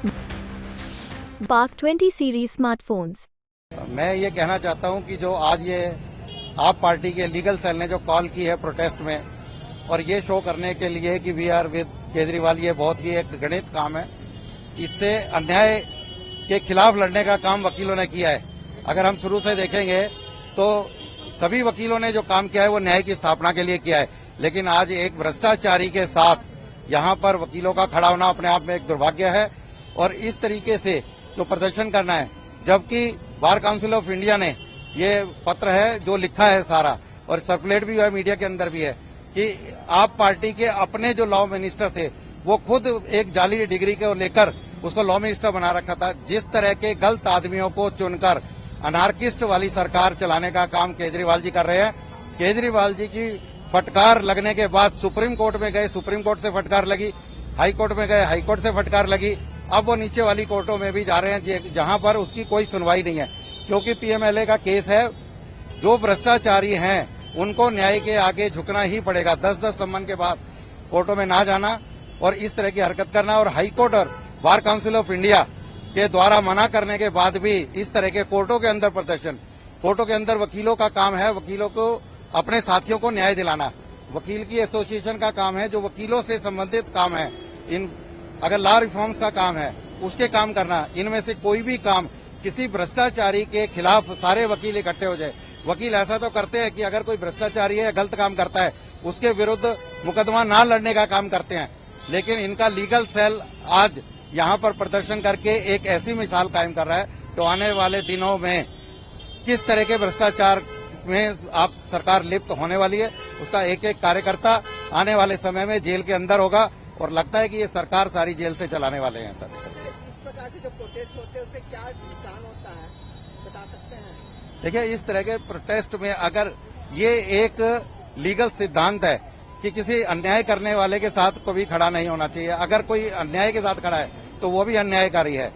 Bark 20 series smartphones. मैं ये कहना चाहता हूं कि जो आज ये आप पार्टी के लीगल सेल ने जो कॉल की है प्रोटेस्ट में और ये शो करने के लिए कि वी आर विद केजरीवाल, ये बहुत ही एक गणित काम है। इससे अन्याय के खिलाफ लड़ने का काम वकीलों ने किया है। अगर हम शुरू से देखेंगे तो सभी वकीलों ने जो काम किया है वो न्याय की स्थापना के लिए किया है, लेकिन आज एक भ्रष्टाचारी के साथ यहाँ पर वकीलों का खड़ा होना अपने आप में एक दुर्भाग्य है। और इस तरीके से जो प्रदर्शन करना है, जबकि बार काउंसिल ऑफ इंडिया ने ये पत्र है जो लिखा है सारा और सर्कुलेट भी हुआ है, मीडिया के अंदर भी है कि आप पार्टी के अपने जो लॉ मिनिस्टर थे वो खुद एक जाली डिग्री को लेकर उसको लॉ मिनिस्टर बना रखा था। जिस तरह के गलत आदमियों को चुनकर अनार्किस्ट वाली सरकार चलाने का काम केजरीवाल जी कर रहे हैं। केजरीवाल जी की फटकार लगने के बाद सुप्रीम कोर्ट में गए, सुप्रीम कोर्ट से फटकार लगी, हाई कोर्ट में गए, हाई कोर्ट से फटकार लगी, अब वो नीचे वाली कोर्टों में भी जा रहे हैं जहां पर उसकी कोई सुनवाई नहीं है, क्योंकि पीएमएलए का केस है। जो भ्रष्टाचारी हैं उनको न्याय के आगे झुकना ही पड़ेगा। 10-10 सम्मन के बाद कोर्टों में ना जाना और इस तरह की हरकत करना, और हाईकोर्ट और बार काउंसिल ऑफ इंडिया के द्वारा मना करने के बाद भी इस तरह के कोर्टों के अंदर प्रदर्शन, कोर्टों के अंदर वकीलों का काम है वकीलों को अपने साथियों को न्याय दिलाना। वकील की एसोसिएशन का काम है, जो वकीलों से संबंधित काम है, इन अगर लॉ रिफॉर्म्स का काम है उसके काम करना। इनमें से कोई भी काम किसी भ्रष्टाचारी के खिलाफ सारे वकील इकट्ठे हो जाए। वकील ऐसा तो करते हैं कि अगर कोई भ्रष्टाचारी है, गलत काम करता है, उसके विरुद्ध मुकदमा ना लड़ने का काम करते हैं, लेकिन इनका लीगल सेल आज यहाँ पर प्रदर्शन करके एक ऐसी मिसाल कायम कर रहा है तो आने वाले दिनों में किस तरह के भ्रष्टाचार में आप सरकार लिप्त होने वाली है, उसका एक एक कार्यकर्ता आने वाले समय में जेल के अंदर होगा और लगता है कि ये सरकार सारी जेल से चलाने वाले हैं। सर, इस प्रकार के जो प्रोटेस्ट होते हैं उससे क्या नुकसान होता है बता सकते हैं? देखिए, इस तरह के प्रोटेस्ट में अगर ये एक लीगल सिद्धांत है कि किसी अन्याय करने वाले के साथ कभी खड़ा नहीं होना चाहिए, अगर कोई अन्याय के साथ खड़ा है तो वो भी अन्यायकारी है।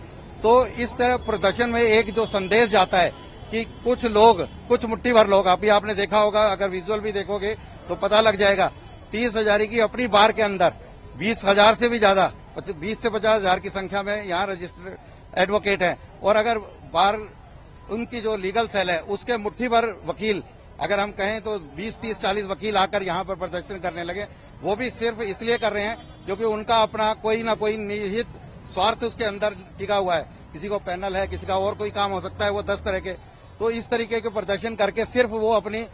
तो इस तरह प्रदर्शन में एक जो संदेश जाता है कि कुछ लोग, कुछ मुट्ठी भर लोग, अभी आपने देखा होगा, अगर विजुअल भी देखोगे तो पता लग जाएगा, 30,000 की अपनी बार के अंदर 20,000 से भी ज्यादा, 20 से 50,000 की संख्या में यहाँ रजिस्टर्ड एडवोकेट हैं। और अगर बार उनकी जो लीगल सेल है उसके मुट्ठी भर वकील, अगर हम कहें तो 20, 30, 40 वकील आकर यहाँ पर प्रदर्शन करने लगे, वो भी सिर्फ इसलिए कर रहे हैं क्योंकि उनका अपना कोई ना कोई निहित स्वार्थ उसके अंदर टिका हुआ है। किसी को पैनल है, किसी का और कोई काम हो सकता है, वो 10 तरह के। तो इस तरीके के प्रदर्शन करके सिर्फ वो अपनी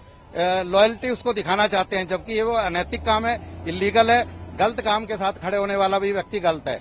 लॉयल्टी उसको दिखाना चाहते हैं, जबकि ये वो अनैतिक काम है, इलीगल है। गलत काम के साथ खड़े होने वाला भी व्यक्ति गलत है।